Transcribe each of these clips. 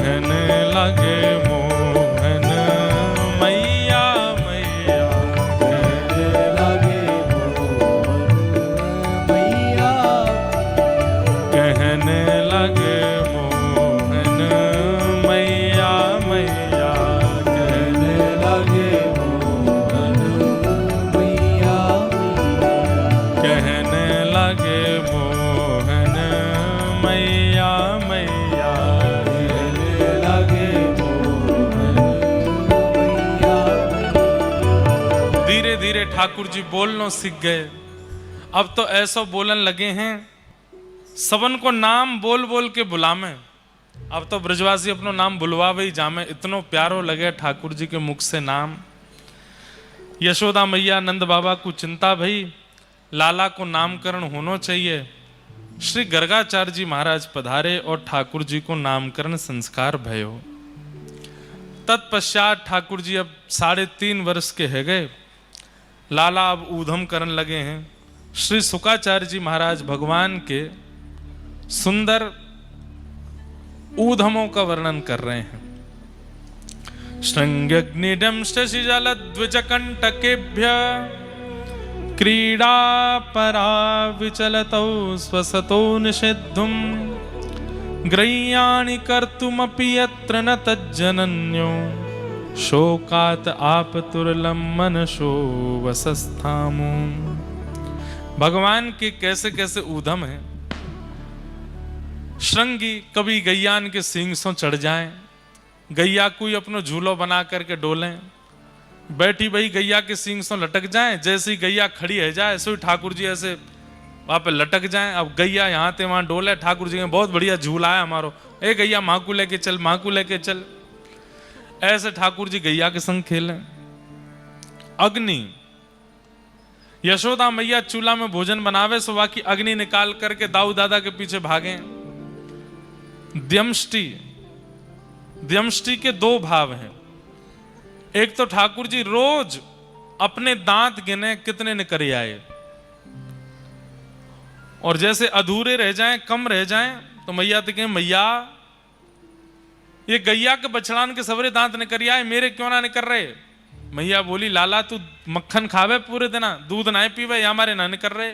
कहने लगे मोहन मैया मैया, कहने लगे मोहन मैया, कहने लगे मोहन मैया मैया, कहने लगे मोहन मैया मैया, कहने लगे मोहन मैया मैया। कहने लगे मोहन मैया मैया। धीरे धीरे ठाकुर जी बोलना सीख गए। अब तो ऐसा बोलन लगे हैं सबन को नाम बोल बोल के बुलावे। अब तो ब्रजवासी अपनो नाम बुलवावे ही जामे, इतनो प्यारो लगे ठाकुर जी के मुख से नाम। यशोदा मैया नंद बाबा को चिंता भई, लाला को नामकरण होना चाहिए। श्री गर्गाचार्य जी महाराज पधारे और ठाकुर जी को नामकरण संस्कार भयो। तत्पश्चात ठाकुर जी अब 3.5 वर्ष के है गए। लाला अब ऊधम करने लगे हैं। श्री शुकाचार्य जी महाराज भगवान के सुंदर ऊधमों का वर्णन कर रहे हैं। श्रृंग्यग्निडंष्टशिजलद्विजकंटकेभ्य क्रीडा परा विचलतौ स्वसतो निषिद्धुम ग्रह्याणि कर्तुमपि यत्र न तज्जनन्यो शोकात आपतुर्लम मनशो वसस्थामु। भगवान के कैसे कैसे ऊधम हैं। श्रृंगी कभी गैयान के सींग सो चढ़ जाएं, गैया कोई अपनो झूलो बना करके डोलें, बैठी भाई गैया के सींग सो लटक जाएं। जैसे ही गैया खड़ी है जाए सो ठाकुर जी ऐसे वहां पे लटक जाएं। अब गैया यहाँ ते वहां डोले, ठाकुर जी ने बहुत बढ़िया झूला है हमारो, ए गैया माँ को लेके चल, माँ को लेके चल। ऐसे ठाकुर जी गैया के संग खेलें। अग्नि, यशोदा मैया चूल्हा में भोजन बनावे सो बाकी अग्नि निकाल करके दाऊ दादा के पीछे भागे। द्यमष्टि, द्यमष्टि के 2 भाव हैं। एक तो ठाकुर जी रोज अपने दांत गिने कितने निकल आए, और जैसे अधूरे रह जाएं, कम रह जाएं तो मैया तो कहें मैया ये गैया के बछड़ान के सवरे दांत निकल आए, मेरे क्यों ना निकल रहे। मैया बोली लाला तू मक्खन खावे पूरे दिन, दूध ना पीवे, या हमारे ना निकल रहे।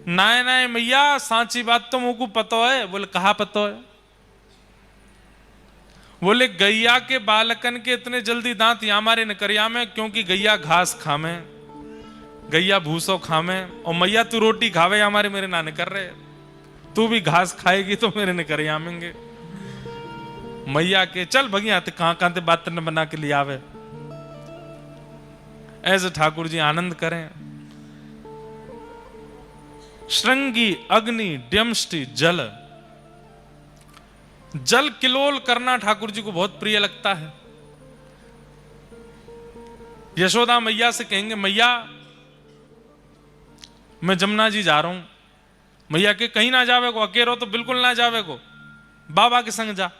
नाय नाय मैया सांची बात तो मुझको पता है। बोले कहा पता है। बोले गैया के बालकन के इतने जल्दी दांत या हमारे निकरिया में, क्योंकि गैया घास खामे, गैया भूसो खामे, और मैया तू रोटी खावे या हमारे मेरे ना निकर रहे। तू भी घास खाएगी तो मेरे निकरिया आमेंगे। मैया के चल भगिया ते कहां कहां ते बात न बना के लिए आवे। ऐसे ठाकुर जी आनंद करें। श्रृंगी, अग्नि, द्यमष्टि, जल। जल किलोल करना ठाकुर जी को बहुत प्रिय लगता है। यशोदा मैया से कहेंगे मैया मैं जमुना जी जा रहा हूं। मैया के कहीं ना जावे को, अकेलो तो बिल्कुल ना जावे को, बाबा के संग जा।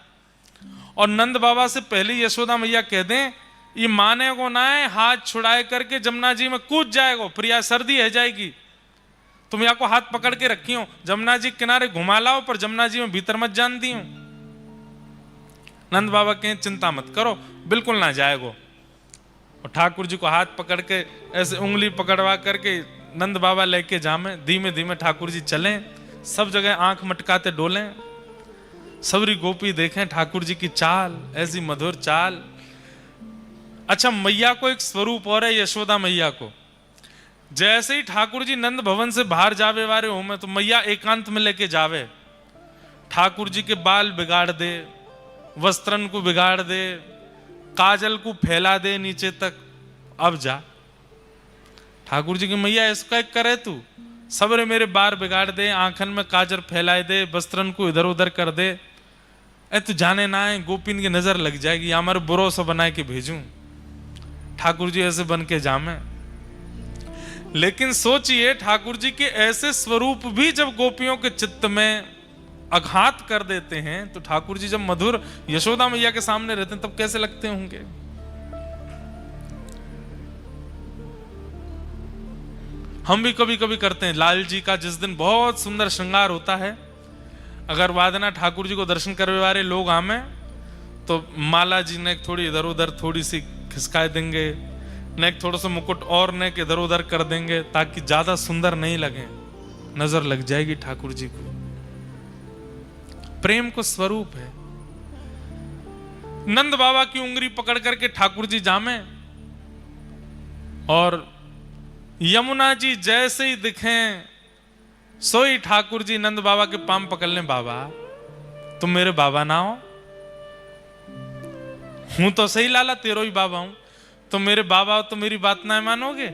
और नंद बाबा से पहले यशोदा मैया कह दें ये माने को ना है, हाथ छुड़ाए करके जमुना जी में कूद जाएगो, प्रिया सर्दी है जाएगी। तुम या को हाथ पकड़ के रखी हो, जमुना जी किनारे घुमा लाओ, पर जमुना जी में भीतर मत जानती हूं। नंद बाबा कहें चिंता मत करो, बिल्कुल ना जाएगो। और ठाकुर जी को हाथ पकड़ के ऐसे उंगली पकड़वा करके नंद बाबा लेके जामे। धीमे धीमे ठाकुर जी चलें, सब जगह आंख मटकाते डोलें। सबरी गोपी देखें ठाकुर जी की चाल, ऐसी मधुर चाल। अच्छा, मैया को एक स्वरूप और है, यशोदा मैया को। जैसे ही ठाकुर जी नंद भवन से बाहर जावे वारे हो में, तो मैया एकांत में लेके जावे। ठाकुर जी के बाल बिगाड़ दे, वस्त्रन को बिगाड़ दे, काजल को फैला दे नीचे तक। अब जा ठाकुर जी की मैया इसका एक करे तू, सबरे मेरे बार बिगाड़ दे, आंखन में काजल फैलाए दे, वस्त्रन को इधर उधर कर दे। ए तू जाने ना है, गोपिन की नजर लग जाएगी, हमारे बुरो सा बनाए के भेजूं। ठाकुर जी ऐसे बन के जामे। लेकिन सोचिए ठाकुर जी के ऐसे स्वरूप भी जब गोपियों के चित्त में आघात कर देते हैं, तो ठाकुर जी जब मधुर यशोदा मैया के सामने रहते हैं तब कैसे लगते होंगे। हम भी कभी कभी करते हैं। लाल जी का जिस दिन बहुत सुंदर श्रृंगार होता है, अगर वादना ठाकुर जी को दर्शन करने वाले लोग आमे तो माला जी ने थोड़ी इधर उधर थोड़ी सी खिसका देंगे, ने थोड़ा सा मुकुट और ने इधर उधर कर देंगे ताकि ज्यादा सुंदर नहीं लगे, नजर लग जाएगी ठाकुर जी को। प्रेम को स्वरूप है। नंद बाबा की उंगली पकड़ करके ठाकुर जी जामे और यमुना जी जैसे ही दिखें सोई ठाकुर जी नंद बाबा के पांव पकड़ लें। बाबा तुम मेरे बाबा ना हो? हूं तो सही लाला, तेरो ही बाबा हूं, तो मेरे बाबा हो तो मेरी बात ना मानोगे?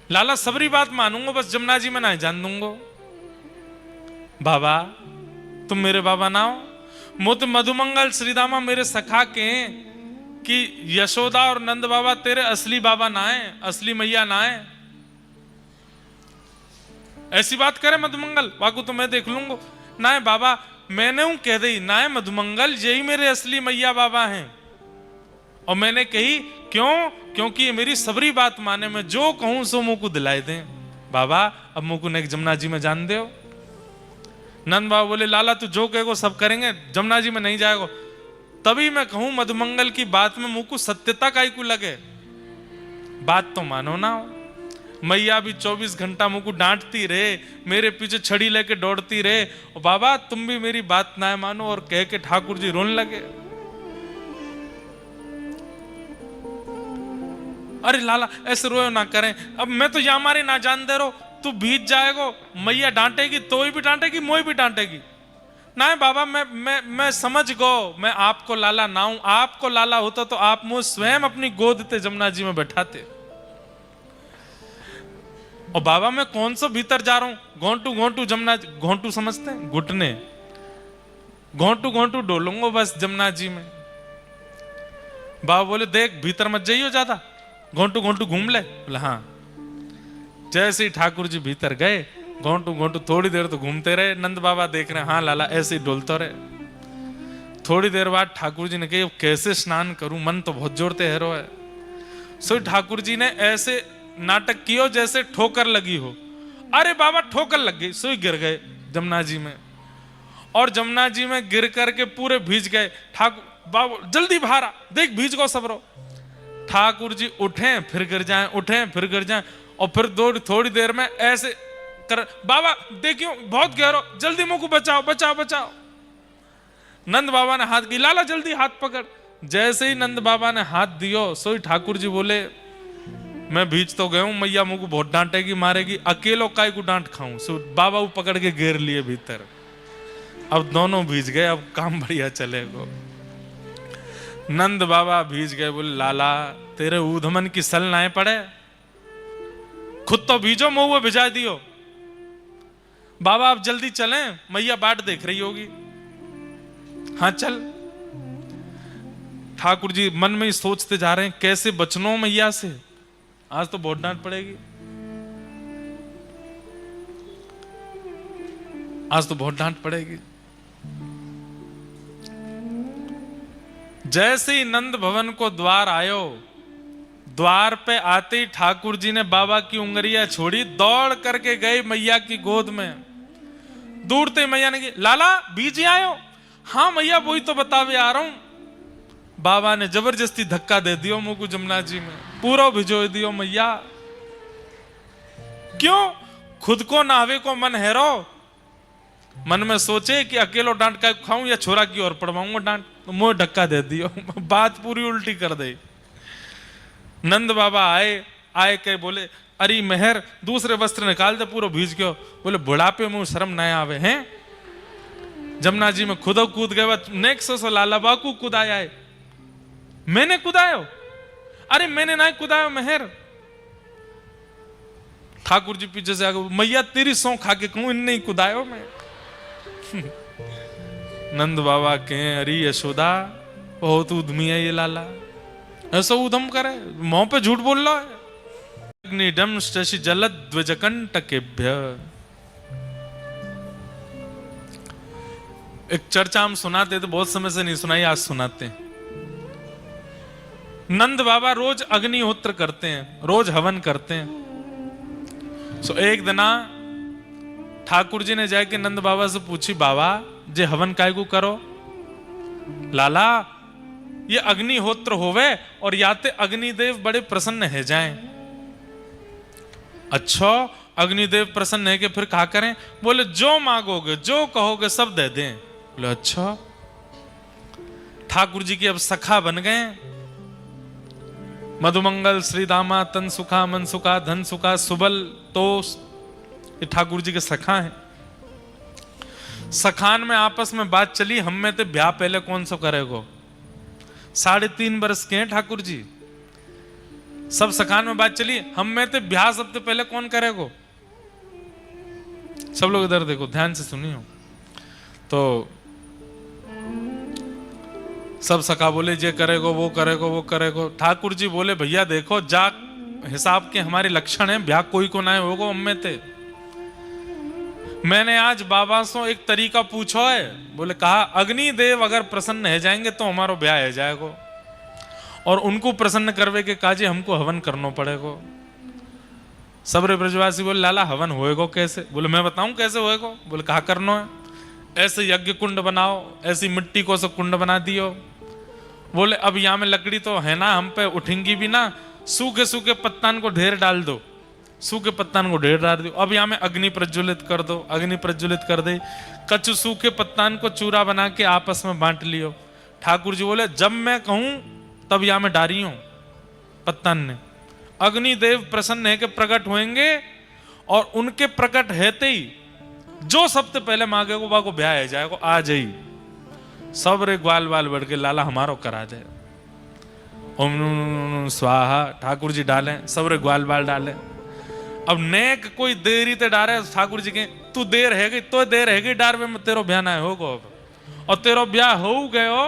लाला सबरी बात मानूंगा, बस जमुना जी में ना जान दूंगा। बाबा तुम मेरे बाबा ना हो? मुत मधुमंगल श्रीदामा मेरे सखा के कि यशोदा और नंद बाबा तेरे असली बाबा ना है, असली मैया ना है। ऐसी बात करे मधुमंगल, बाकू तो मैं देख लूंगा। ना है बाबा, मैंने हूं कह दी ना है मधुमंगल, यही मेरे असली मैया बाबा हैं। और मैंने कही क्यों? क्योंकि ये मेरी सबरी बात माने, मैं जो कहूं सो मुंह को दिलाई दें। बाबा अब मुंह को नेक जमुना जी में जान दे। नंद बाबा बोले लाला तू जो कहेगो सब करेंगे, जमुना जी में नहीं जाएगो। तभी मैं कहूं मधुमंगल की बात में मुंह को सत्यता काई को लगे, बात तो मानो ना। मैया भी 24 घंटा मुंह को डांटती रहे, मेरे पीछे छड़ी लेके दौड़ती रहे, और बाबा तुम भी मेरी बात ना मानो, और कह के ठाकुर जी रोने लगे। अरे लाला ऐसे रोयो ना करें, अब मैं तो यहाँ मारे ना जान दे रो, तू भीज जाएगो, मैया डांटेगी तो भी डांटेगी, मोई भी डांटेगी। ना है बाबा, मैं समझ गो, मैं आपको लाला ना हूं। आपको लाला होता तो आप मुझे स्वयं अपनी गोद ते जमुना जी में बैठाते। और बाबा मैं कौन सा भीतर जा रहा हूं, घोंटू घोंटू जमुना, घोंटू समझते हैं घुटने, घोंटू घोंटू डोलूंगा बस जमुना जी में। बाबा बोले देख भीतर मत जाइयो ज्यादा, घोंटू घोंटू घूम ले। बोले हाँ। जैसे ही ठाकुर जी भीतर गए, घोंटू घोंटू थोड़ी देर तो घूमते रहे। नंद बाबा देख रहे हैं हाँ लाला ऐसे ही डोलते रहे। थोड़ी देर बाद ठाकुर जी ने कहा कैसे स्नान करूं, मन तो बहुत जोर ते हेरो है। सो ठाकुर जी ने ऐसे नाटक कियो जैसे ठोकर लगी हो। अरे बाबा ठोकर लग गई, सोई गिर गए जमुना जी में, और जमुना जी में गिर करके पूरे भीज गए। ठाकुर बाबा जल्दी बाहर आ, देख भीज गो सबरो। ठाकुर जी उठे फिर गिर जाएं, उठे फिर गिर जाएं, और फिर थोड़ी देर में ऐसे कर, बाबा देखियो बहुत गहरो, जल्दी मुंह को बचाओ बचाओ बचाओ। नंद बाबा ने हाथ की, लाला जल्दी हाथ पकड़। जैसे ही नंद बाबा ने हाथ दियो, सोई ठाकुर जी बोले मैं भीज तो गया हूं, मैया मुंह को बहुत डांटेगी मारेगी, अकेलो काय को डांट खाऊं। सो बाबा वो पकड़ के घेर लिए भीतर। अब दोनों भीज गए, अब काम बढ़िया चलेगा। नंद बाबा भीज गए, बोले लाला तेरे ऊधमन की सल नाए पड़े, खुद तो भीजो मुंह भिजा दियो। बाबा आप जल्दी चलें, मैया बाट देख रही होगी। हाँ चल। ठाकुर जी मन में ही सोचते जा रहे हैं कैसे बचनो मैया से, आज तो बहुत डांट पड़ेगी, आज तो बहुत डांट पड़ेगी। जैसे ही नंद भवन को द्वार आयो, द्वार पे आते ही ठाकुर जी ने बाबा की उंगलियां छोड़ी, दौड़ करके गए मैया की गोद में। दूर ते मैया ने कहा लाला बीज आयो? हाँ मैया वही तो बतावे आ रहा हूं। बाबा ने जबरदस्ती धक्का दे दियो मुंह को जमुना जी में, पूरा भिजो दियो मैया। क्यों? खुद को नावे को मन हैरो, मन में सोचे कि अकेलो डांट का खाऊं या छोरा की ओर पड़वाऊंगा डांट, तो मुंह धक्का दे दियो। बात पूरी उल्टी कर दे। नंद बाबा आए के बोले अरे मेहर दूसरे वस्त्र निकाल दे, पूरा भीज गयो। बोले बुढ़ापे में शर्म न आवे हैं? जमुना जी में खुद कूद गए, नेक्स्ट सो लाला बाकू कुदाया है। मैंने कुदायो? अरे मैंने ना कुदायो मेहर। ठाकुर जी पीछे से आगे, मैया तेरी सौ खा के कहूं इन नहीं कुदायो मैं। नंद बाबा के अरे यशोदा बहुत उद्यमी है ये लाला, ऐसा उधम करे, मुंह पे झूठ बोल रहा है। अग्निडम शशि जलद द्विजकंटकेभ्य। एक चर्चा हम सुनाते थे, बहुत समय से नहीं सुनाई, आज सुनाते हैं। नंद बाबा रोज अग्निहोत्र करते हैं, रोज हवन करते हैं। सो एक दिना ठाकुर जी ने जाके नंद बाबा से पूछी, बाबा जे हवन काय को करो? लाला ये अग्निहोत्र होवे और याते अग्निदेव बड़े प्रसन्न है जाएं। अच्छा अग्निदेव प्रसन्न है कि फिर क्या करें? बोले जो मांगोगे जो कहोगे सब दे दें। बोले अच्छा। ठाकुर जी के अब सखा बन गए। मधुमंगल, श्रीदामा, तन सुखा, मन सुखा, धन सुखा, सुबल, तोष, ये ठाकुर जी के सखा हैं। सखान में आपस में बात चली, हम में तो ब्याह पहले कौन सा करेगो? 3.5 बरस के हैं ठाकुर जी। सब सखान में बात चली, हम में तो ब्याह सबसे पहले कौन करेगो? सब लोग इधर देखो, ध्यान से सुनियो। तो सब सखा बोले जे करेगो वो करेगो वो करेगो। ठाकुर जी बोले भैया देखो जा हिसाब के हमारे लक्षण है, ब्याह कोई को ना होगो हम में ते। मैंने आज बाबा से एक तरीका पूछो है। बोले कहा अग्निदेव अगर प्रसन्न है जाएंगे तो हमारो ब्याह है जाएगो, और उनको प्रसन्न करवे के काजे हमको हवन करना पड़ेगो। सबरे ब्रजवासी बोले लाला हवन होएगो कैसे? बोले मैं बताऊं कैसे होएगो। बोले कहा करना है? ऐसे यज्ञ कुंड बनाओ, ऐसी मिट्टी को सब कुंड बना दियो। बोले अब यहाँ में लकड़ी तो है ना, हम पे उठेंगी भी ना, सूखे सूखे पत्तान को ढेर डाल दो, सूखे पत्तान को ढेर डाल दो। अब यहाँ में अग्नि प्रज्वलित कर दो, अग्नि प्रज्वलित कर दे, कच्चू सूखे पत्तान को चूरा बना के आपस में बांट लियो। ठाकुर जी बोले जब मैं कहूं तब यहाँ में डारी हूं पत्तान ने। अग्निदेव प्रसन्न है कि प्रकट होंगे, और उनके प्रकट हेते ही जो सबसे पहले मांगेगो वो ब्याह है जाएगो। आ जाई सब रे ग्वाल बाल बढ़ के लाला हमारो करा दे। ओम स्वाहा ठाकुर जी डाले, सब रे ग्वाल बाल डाले। अब नेक कोई देरी ते डारे, ठाकुर जी के तू देर है गई तो देर है गई डार में तेरो ब्याह ना होगो। और तेरो ब्याह हो गयो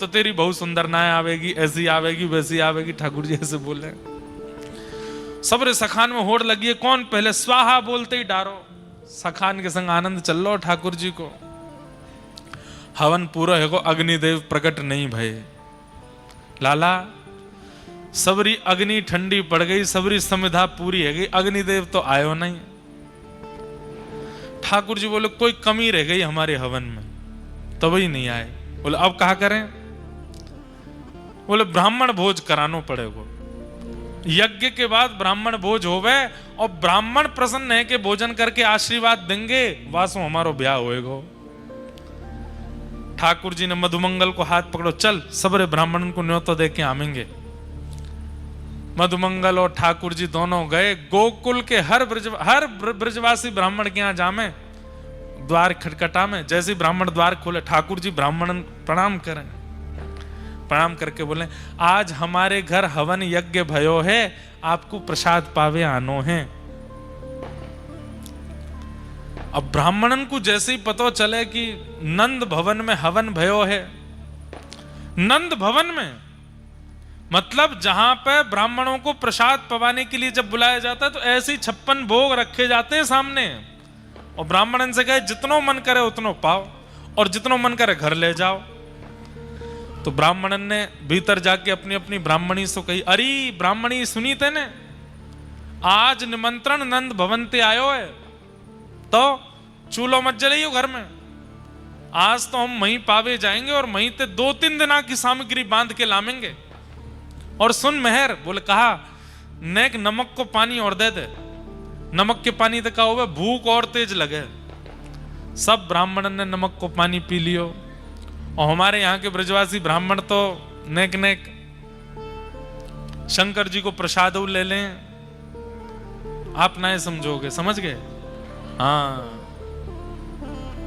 तो तेरी बहुत सुंदर नाय आवेगी, ऐसी आवेगी वैसी आवेगी। ठाकुर जी ऐसे बोले। सबरे सखान में होड़ लगी है, कौन पहले स्वाहा बोलते ही डारो। सखान के संग आनंद चल लो ठाकुर जी को। हवन पूरा है को अग्निदेव प्रकट नहीं भये। लाला सबरी अग्नि ठंडी पड़ गई, सबरी समिधा पूरी है गई, अग्निदेव तो आयो नहीं। ठाकुर जी बोले कोई कमी रह गई हमारे हवन में, तब ही नहीं आए। बोले अब कहा करें? बोले ब्राह्मण भोज करानो पड़ेगा। यज्ञ के बाद ब्राह्मण भोज होवे, और ब्राह्मण प्रसन्न है कि भोजन करके आशीर्वाद देंगे, वासो हमारो ब्याह होएगो। ठाकुर जी ने मधुमंगल को हाथ पकड़ो, चल सबरे ब्राह्मण को न्योता दे के आवेंगे। मधुमंगल और ठाकुर जी दोनों गए। गोकुल के हर ब्रजवासी ब्राह्मण के यहाँ जामे, द्वार खटखटा में। जैसे ब्राह्मण द्वार खोले, ठाकुर जी ब्राह्मण प्रणाम करें। प्रणाम करके बोले आज हमारे घर हवन यज्ञ भयो है, आपको प्रसाद पावे आनो है। अब ब्राह्मणन को जैसे ही पता चले कि नंद भवन में हवन भयो है, नंद भवन में मतलब जहां पे ब्राह्मणों को प्रसाद पवाने के लिए जब बुलाया जाता है तो ऐसे ही 56 भोग रखे जाते हैं सामने, और ब्राह्मणन से कहे जितनो मन करे उतनो पाओ, और जितनो मन करे घर ले जाओ। तो ब्राह्मणन ने भीतर जाके अपनी अपनी ब्राह्मणी से कही, अरे ब्राह्मणी सुनी तेने, आज निमंत्रण नंद भवन ते आयो है, तो चूल्हो मत जलाइयो घर में। आज तो हम वहीं पावे जाएंगे और वहीं ते 2-3 दिना की सामग्री बांध के लामेंगे। और सुन मेहर, बोले कहा नेक नमक को पानी और दे दे। नमक के पानी तो कहा भूख और तेज लगे। सब ब्राह्मणन ने नमक को पानी पी लियो, और हमारे यहाँ के ब्रजवासी ब्राह्मण तो नेक नेक शंकर जी को प्रसाद ले लें। आप ना समझोगे, समझ गए? हाँ,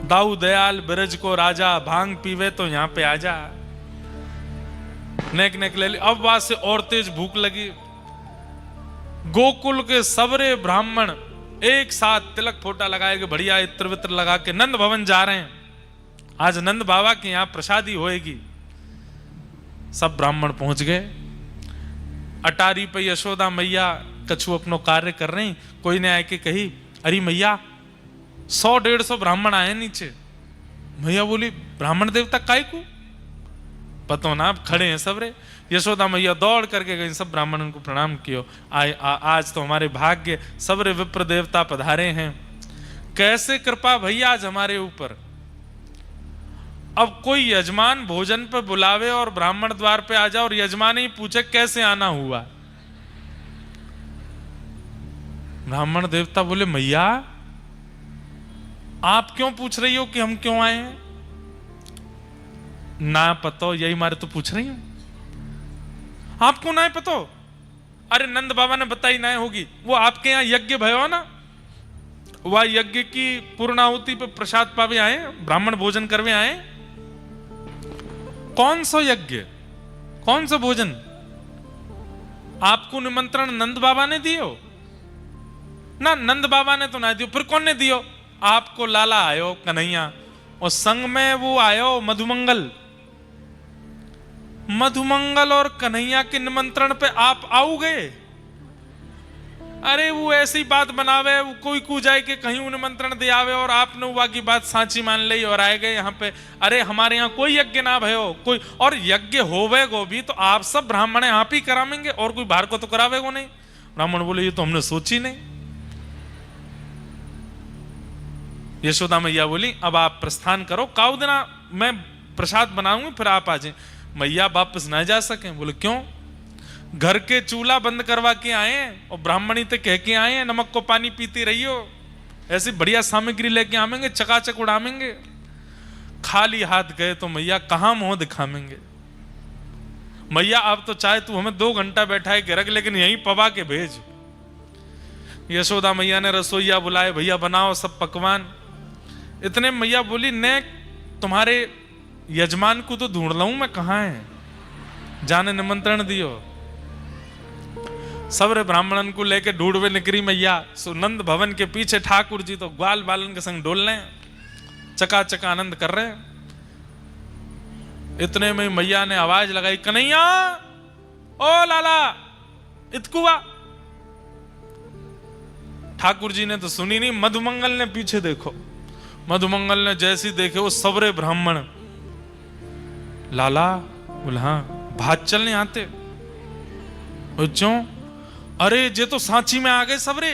दाऊ दयाल ब्रज को राजा, भांग पीवे तो यहाँ पे आजा। नेक नेक ले ली। अब बात से और तेज भूख लगी। गोकुल के सबरे ब्राह्मण एक साथ तिलक फोटा लगाए के बढ़िया इत्र वित्र लगा के नंद भवन जा रहे हैं। आज नंद बाबा के यहाँ प्रसादी होएगी। सब ब्राह्मण पहुंच गए। अटारी पे यशोदा मैया कछु अपनो कार्य कर रही। कोई ने आके कही, अरे मैया 100-150 ब्राह्मण आए नीचे। मैया बोली ब्राह्मण देवता काय को पतो ना, आप खड़े हैं सबरे। यशोदा मैया दौड़ करके गई, सब ब्राह्मणों को प्रणाम कियो। आज तो हमारे भाग्य सबरे विप्र देवता पधारे हैं। कैसे कृपा भैया आज हमारे ऊपर। अब कोई यजमान भोजन पे बुलावे और ब्राह्मण द्वार पे आ जाए और यजमान ही पूछे कैसे आना हुआ। ब्राह्मण देवता बोले मैया आप क्यों पूछ रही हो कि हम क्यों आए हैं? ना पतो, यही मारे तो पूछ रही हूं। आपको ना पतो? अरे नंद बाबा ने बताई ना होगी, वो आपके यहां यज्ञ भयो ना, वह यज्ञ की पूर्णाहुति पे प्रसाद पावे आए, ब्राह्मण भोजन करवे आए। कौन सा यज्ञ, कौन सा भोजन? आपको निमंत्रण नंद बाबा ने दियो ना? नंद बाबा ने तो ना दियो, फिर कौन ने दियो? आपको लाला आयो कन्हैया, और संग में वो आयो मधुमंगल। मधुमंगल और कन्हैया के निमंत्रण पे आप आओगे? अरे वो ऐसी बात बनावे, वो कोई कू जाए कि कहीं निमंत्रण दे आवे और आपने वो की बात साची मान ली और आए गए यहाँ पे। अरे हमारे यहाँ कोई यज्ञ ना भयो कोई, और यज्ञ होवे गो भी तो आप सब ब्राह्मण आप ही करावेंगे और कोई बाहर को तो करावे गो नहीं। ब्राह्मण बोले ये तो हमने सोची नहीं। यशोदा मैया बोली अब आप प्रस्थान करो, काउ देना मैं प्रसाद बनाऊंगी फिर आप आ जाए। मैया वापस ना जा सके। बोले क्यों? घर के चूल्हा बंद करवा के आए और ब्राह्मणी ते कह के आए नमक को पानी पीती रही हो, ऐसी बढ़िया सामग्री लेके आवेंगे, चकाचक उड़ावेंगे। खाली हाथ गए तो मैया कहां मुंह दिखावेंगे? मैया अब तो चाहे तू हमें 2 घंटा बैठाए के रख, लेकिन यहीं पवा के भेज। यशोदा मैया ने रसोईया बुलाए, भैया बनाओ सब पकवान। इतने मैया बोली ने तुम्हारे यजमान को तो ढूंढ लाऊं मैं, कहां है? जाने निमंत्रण दियो। सबरे ब्राह्मणन को लेके ढूंढवे निकरी मैया। सुनंद भवन के पीछे ठाकुर जी तो ग्वाल बालन के संग डोल रहे, चकाचक आनंद कर रहे। इतने में मैया ने आवाज लगाई, कन्हैया ओ लाला इतकुआ। ठाकुर जी ने तो सुनी नहीं, मधुमंगल ने पीछे देखो। मधुमंगल ने जैसी देखे वो सबरे ब्राह्मण। लाला बोला हाँ भात चलने आते। क्यों? अरे जे तो सांची में आ गए सबरे,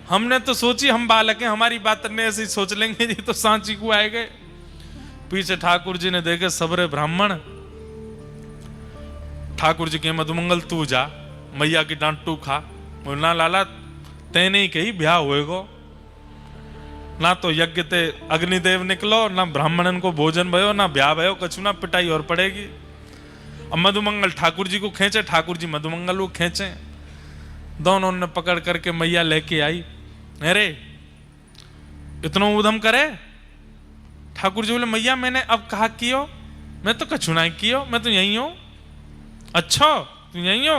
हमने तो सोची हम बालक हैं, हमारी बात ने ऐसी सोच लेंगे, ये तो सांची को आए गए। पीछे ठाकुर जी ने देखे सबरे ब्राह्मण। ठाकुर जी के मधुमंगल तू जा, मैया की डांट तू खा। बोलना लाला तेने ही कही ब्याह होएगो ना, तो यज्ञ ते अग्निदेव निकलो ना, ब्राह्मणन को भोजन भयो ना, ब्याह भयो, कछु ना, पिटाई और पड़ेगी। अब मधुमंगल ठाकुर जी को खींचे, ठाकुर जी मधुमंगल को खींचे, दोनों ने पकड़ करके मैया लेके आई। अरे इतना उधम करे? ठाकुर जी बोले मैया मैंने अब कहा कियो, मैं तो कछु ना कियो, मैं तो यही हूं। अच्छा तू यही हो?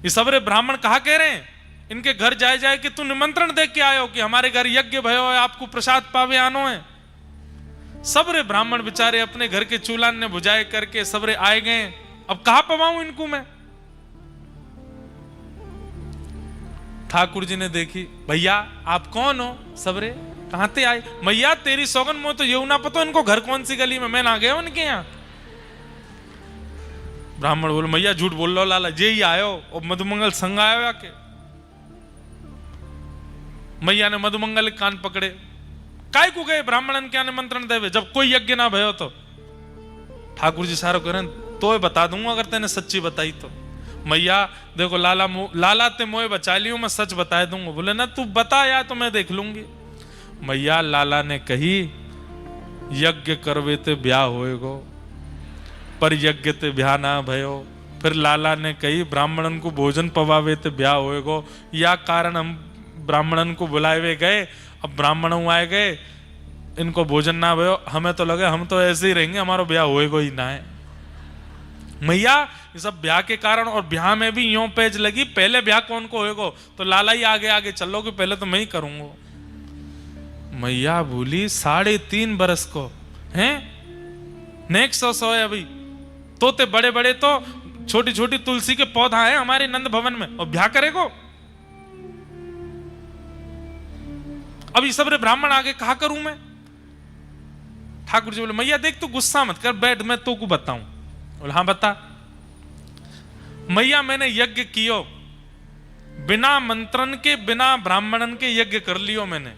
ये सबरे ब्राह्मण कहा कह रहे हैं, इनके घर जाए जाए कि तू निमंत्रण दे के आयो कि हमारे घर यज्ञ भयो है, आपको प्रसाद पावे आनो है। सबरे ब्राह्मण बेचारे अपने घर के चूल्हा ने बुझाए करके सबरे आए गए। अब कहां पवाऊं इनको मैं? ठाकुर जी ने देखी, भैया आप कौन हो? सबरे कहां ते आए? मैया तेरी सौगन में तो ये ना पता इनको घर कौन सी गली में, मैं ना गया उनके यहाँ। ब्राह्मण बोले मैया झूठ बोल लो लाला, जे ही आयो और मधुमंगल संग आयो आके। मैया ने मधुमंगल के कान पकड़े, काय को गए ब्राह्मणन क्या निमंत्रण देवे जब कोई यज्ञ ना भयो तो? ठाकुर जी सारो करें तो बता दूंगा अगर तेने सच्ची बताई तो। मैया देखो लाला ते मोए बचा लियो, मैं सच बता दूंगा। बोले ना तू बता या तो मैं देख लूंगी। मैया लाला ने कही यज्ञ करवे ते ब्याह होएगो, पर यज्ञ ते ब्याह ना भयो। फिर लाला ने कही ब्राह्मणन को भोजन पवावे ते ब्याह होएगो, या कारण हम ब्राह्मणन को बुलाए गए, अब ब्राह्मण आए गए, इनको भोजन ना भयो, हमें तो लगे हम तो ऐसे ही रहेंगे, हमारा ब्याह होएगो ही ना है। मैया ये सब ब्याह के कारण, और ब्याह में भी यूं पेज लगी, पहले ब्याह कौन को होएगो? तो लाला ही आगे आगे चलो कि पहले तो मैं ही करूंगा। मैया बोली 3.5 बरस को हैं, नेक्स्ट 100 है अभी तो ते बड़े बड़े तो छोटी छोटी तुलसी के पौधा है हमारे नंद भवन में, और ब्याह करेगो? अभी सबरे ब्राह्मण आगे कहा करूं मैं? ठाकुर जी बोले मैया देख तू गुस्सा मत कर, बैठ मैं तो को बताऊं। बोले हाँ बता। मैया मैंने यज्ञ कियो, बिना मंत्रन के बिना ब्राह्मणन के यज्ञ कर लियो मैंने।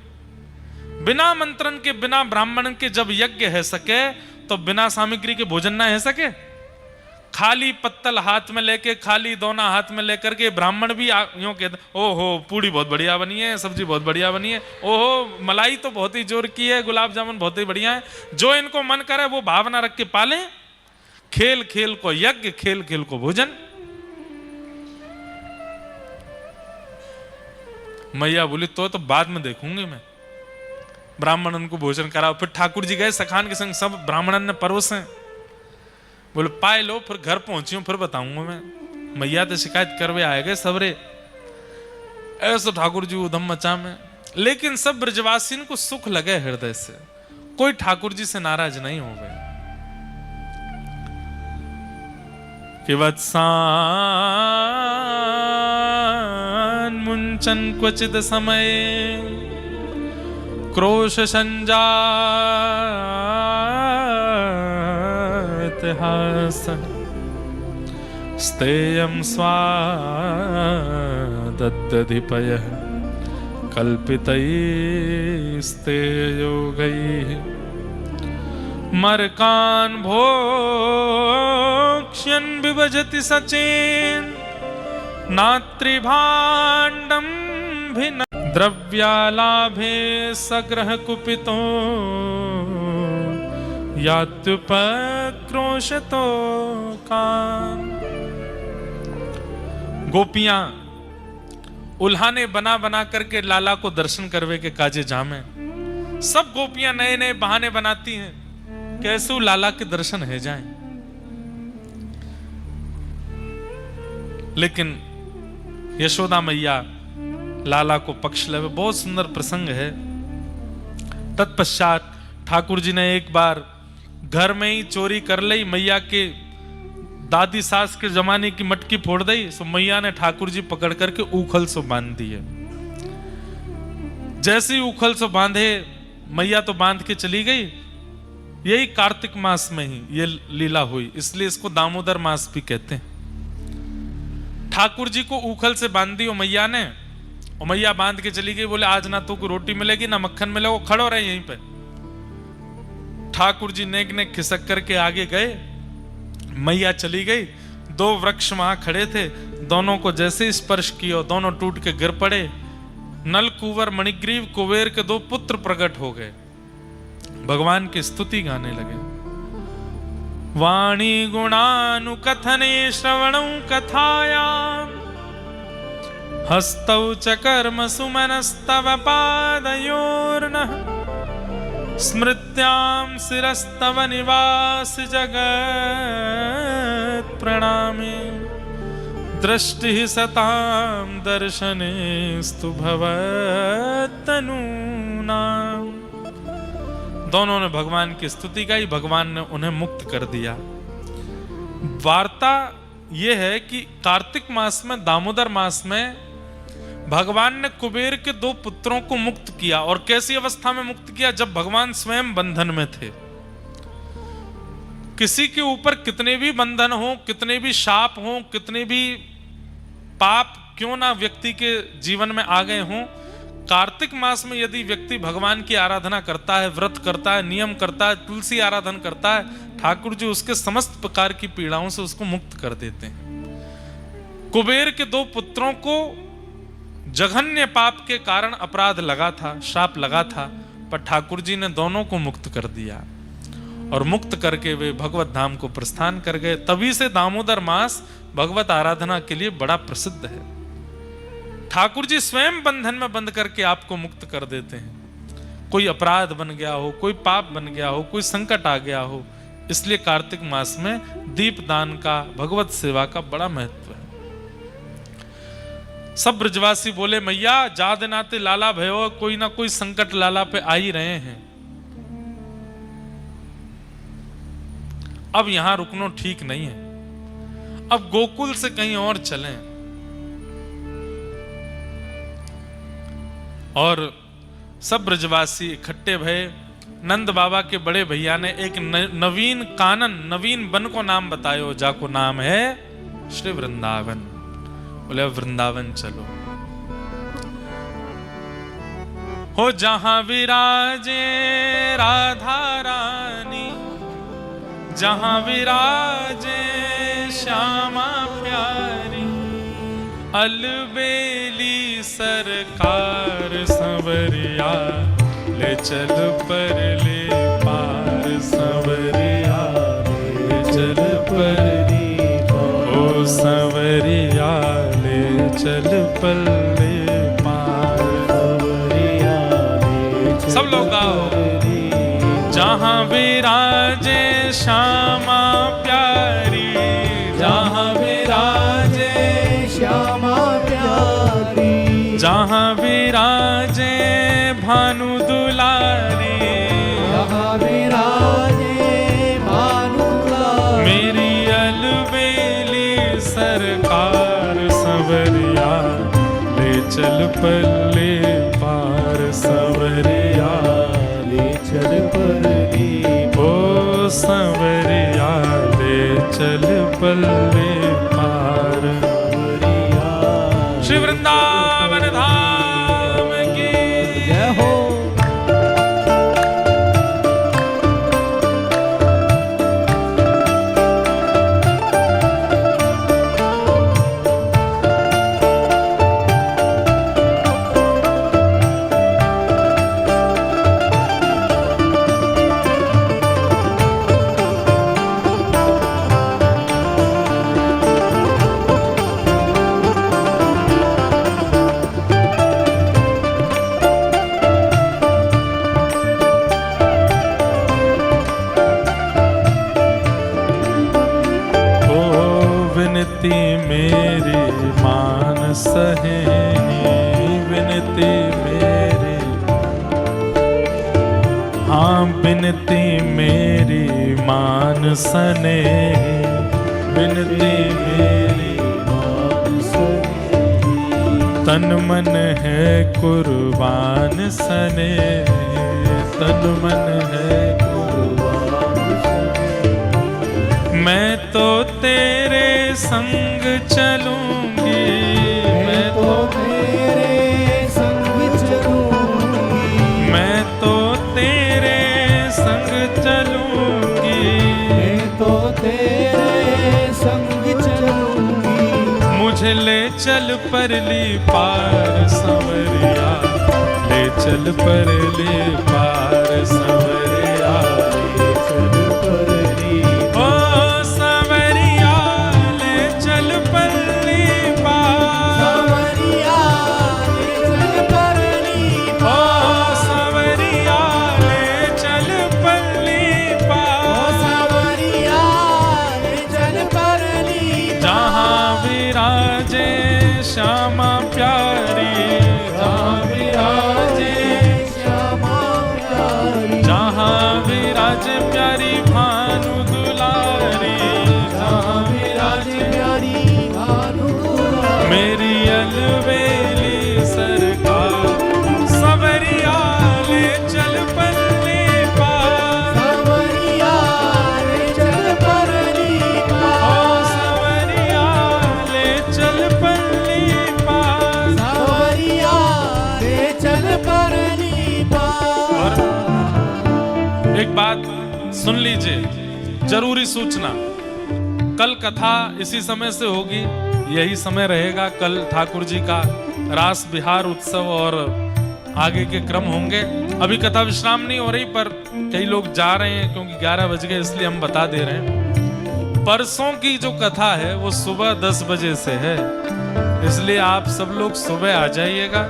बिना मंत्रन के बिना ब्राह्मणन के जब यज्ञ है सके तो बिना सामग्री के भोजन ना है सके। खाली पत्तल हाथ में लेके, खाली दोना हाथ में लेकर के ब्राह्मण भी यूं कहते, ओहो पूड़ी बहुत बढ़िया बनी है, सब्जी बहुत बढ़िया बनी है, ओहो मलाई तो बहुत ही जोर की है, गुलाब जामुन बहुत ही बढ़िया है। जो इनको मन करे वो भावना रख के पाले। खेल खेल को यज्ञ, खेल खेल को भोजन। मैया बोली तो बाद में देखूंगी मैं। ब्राह्मण उनको भोजन कराओ। फिर ठाकुर जी गए सखान के संग, सब ब्राह्मणन ने परोसे। बोले पाए लो, फिर घर पहुंची हूं फिर बताऊंगा मैं। मैया तो शिकायत करवे आए गए सबरे। ऐसा ठाकुर जी उधम मचा में, लेकिन सब ब्रजवासी को सुख लगे हृदय से, कोई ठाकुर जी से नाराज नहीं हो गए। कि वत्सान मुंचन क्वचित समय क्रोश संजात हास स्तेयं स्वादद्धिपयः कल्पितैस्तेयोगैः मर्कान् भोक्ष्यन् विभजति सचेन् नात्रिभाण्डं भिन्न द्रव्यालाभे सग्रह कुपितो यात्युपक्रोशतो कान। गोपियां उल्हाने बना बना करके लाला को दर्शन करवे के काजे जामे। सब गोपियां नए नए बहाने बनाती हैं कैसे लाला के दर्शन है जाएं। लेकिन यशोदा मैया लाला को पक्ष लेवे। बहुत सुंदर प्रसंग है। तत्पश्चात ठाकुर जी ने एक बार घर में ही चोरी कर ली, मैया के दादी सास के जमाने की मटकी फोड़ दी। सो मैया ने ठाकुर जी पकड़ करके उखल सो बांध दिए। जैसे ही उखल सो बांधे, मैया तो बांध के चली गई। यही कार्तिक मास में ही ये लीला हुई, इसलिए इसको दामोदर मास भी कहते हैं। ठाकुर जी को उखल से बांध दी मैया ने, और मैया बांध के चली गई। बोले आज ना तो कोई रोटी मिलेगी ना मक्खन मिलेगा, खड़ो रहे यहीं पे। ठाकुर जी नेक नेक खिसक करके आगे गए, मैया चली गई। दो वृक्ष वहां खड़े थे, दोनों को जैसे स्पर्श किया दोनों टूट के गिर पड़े। नल कुंवर मणिग्रीव कुबेर के दो पुत्र प्रकट हो गए, भगवान की स्तुति गाने लगे। वाणी गुणानुकथने श्रवणं कथायां हस्तौ च कर्म सुमनस्तव पादयोर्नः स्मृत्यां शिरस्तव निवास जगत् प्रणामे दृष्टि सतां दर्शनेस्तु भवत्तनूनाम्। दोनों ने भगवान की स्तुति गाई, भगवान ने उन्हें मुक्त कर दिया। वार्ता यह है कि कार्तिक मास में, दामोदर मास में भगवान ने कुबेर के दो पुत्रों को मुक्त किया। और कैसी अवस्था में मुक्त किया? जब भगवान स्वयं बंधन में थे। किसी के ऊपर कितने भी बंधन हो, कितने भी शाप हो, कितने भी पाप क्यों ना व्यक्ति के जीवन में आ गए हों, कार्तिक मास में यदि व्यक्ति भगवान की आराधना करता है, व्रत करता है, नियम करता है, तुलसी आराधन करता है, ठाकुर जी उसके समस्त प्रकार की पीड़ाओं से उसको मुक्त कर देते हैं। कुबेर के दो पुत्रों को जघन्य पाप के कारण अपराध लगा था, शाप लगा था, पर ठाकुर जी ने दोनों को मुक्त कर दिया। और मुक्त करके वे भगवत धाम को प्रस्थान कर गए। तभी से दामोदर मास भगवत आराधना के लिए बड़ा प्रसिद्ध है। ठाकुर जी स्वयं बंधन में बंद करके आपको मुक्त कर देते हैं। कोई अपराध बन गया हो, कोई पाप बन गया हो, कोई संकट आ गया हो, इसलिए कार्तिक मास में दीपदान का, भगवत सेवा का बड़ा महत्व है। सब ब्रजवासी बोले मैया जा दिनाते लाला भयो, कोई ना कोई संकट लाला पे आ ही रहे हैं। अब यहां रुकना ठीक नहीं है, अब गोकुल से कहीं और चलें। और सब ब्रजवासी इकट्ठे भये। नंद बाबा के बड़े भैया ने एक नवीन कानन, नवीन वन को नाम बतायो, जाको नाम है श्री वृंदावन। बोले वृंदावन चलो। हो जहां विराजे राधा रानी जहां विराजे श्यामा प्यारी, अलबेली सरकार संवरिया, ले चल पर ले पार संवरिया, ले चल पर ओ संवरिया, ले चल पर ले पार संवरिया, सब लोग गाओ। जहां विराजे श्यामा प्यारी, जहां विराजे श्यामा प्यारी, जहां विराजे भानु दुलारी, जहां विराजे भानु दुलारी, मेरी अलबेली सरकार संवरिया, ले चल पल्ले पार संवरिया, ले चल पल्ले ओ संवरिया, ले चल पल्ले पार संवरिया। श्री वृंदावन धाम की जय हो। विनती मेरी मान सहे, विनती मेरी, हाँ विनती मेरी मान सने, विनती मेरी मान सने, तन मन है कुर्बान सने, तन मन है कुर्बान सने। मैं तो तेरे संग चलूंगी, मैं तो तेरे संग चलूंगी, मैं तो तेरे संग चलूंगी, मैं तो तेरे संग चलूंगी। मुझे ले चल परली पार संवरिया, ले चल परली पार संवरिया, ले चल परली ओ संवरिया, ले चल परली पार, संवरिया, ले चल परली ओ संवरिया, ले चल परली ओ पार, संवरिया, ले चल परली जहां विराजे श्यामा प्यारी, जहां विराजे, श्यामा प्यारी, जहां विराजे प्यारी भानु दुलारी, जहां विराजे प्यारी भानु दुलारी, मेरी अलबेली सरकार संवरिया, ले चल पल्ले पार, संवरिया, ले चल परली ओ संवरिया, ले चल पल्ले पार। संवरिया, ले चल परली और एक बात सुन लीजिए, जरूरी सूचना, कल कथा इसी समय से होगी, यही समय रहेगा। कल ठाकुर जी का रास बिहार उत्सव और आगे के क्रम होंगे। अभी कथा विश्राम नहीं हो रही, पर कई लोग जा रहे हैं क्योंकि 11 बज गए, इसलिए हम बता दे रहे हैं। परसों की जो कथा है वो सुबह 10 बजे से है, इसलिए आप सब लोग सुबह आ जाइएगा।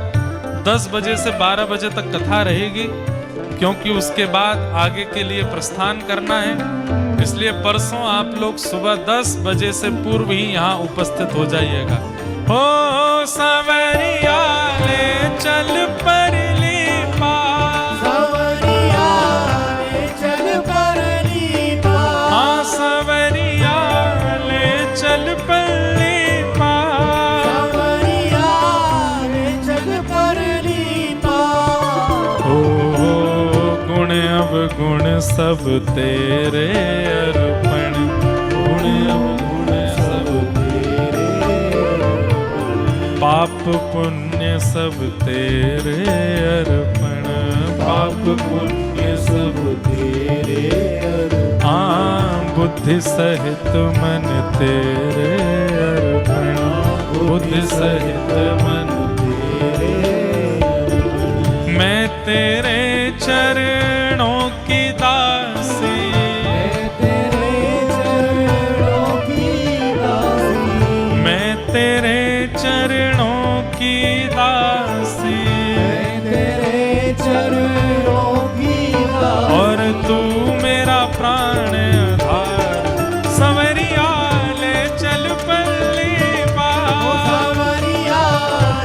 10 बजे से 12 बजे तक कथा रहेगी, क्योंकि उसके बाद आगे के लिए प्रस्थान करना है। इसलिए परसों आप लोग सुबह 10 बजे से पूर्व ही यहाँ उपस्थित हो जाइएगा। हो संवरिया, ले चल परली पार, संवरिया, ले चल परली पार, हाँ संवरिया, ले चल परली पार, संवरिया, ले चल परली पार। गुण अवगुण सब तेरे अर्पण, गुण अवगुण सब तेरे पाप पुण्य सब तेरे अर्पण, पाप पुण्य सब तेरे अर्पण। हाँ बुद्धि सहित मन तेरे अर्पण, बुद्धि सहित मन मैं तेरे चरणों की दासी, तेरे चरणों की दासी, मैं तेरे चरणों की दासी, तेरे चरणों की दासी, और तू मेरा प्राण आधार, संवरिया ले चल पल्ली पार, संवरिया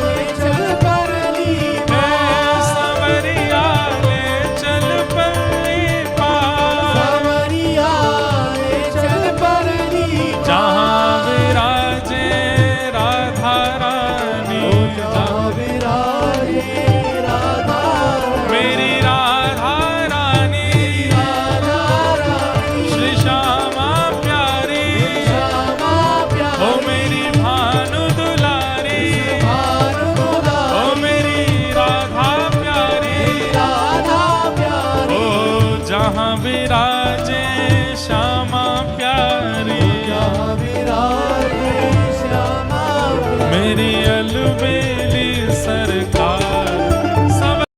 ले चल परली पार, संवरिया ले चल पल्ली पार, संवरिया ले चल परली पार, जहाँ विराजे राधा रानी, जहाँ विराजे राधा मेरी राधा रानी, राधा रानी, श्री श्यामा प्यारी, श्यामा प्यारी, ओ मेरी भानु दुलारी, भानु दुलारी, ओ मेरी राधा प्यारी, राधा प्यारी, ओ जहाँ विराजे श्यामा प्यारी, जहाँ विराजे श्यामा प्यारी, मेरी अलबेला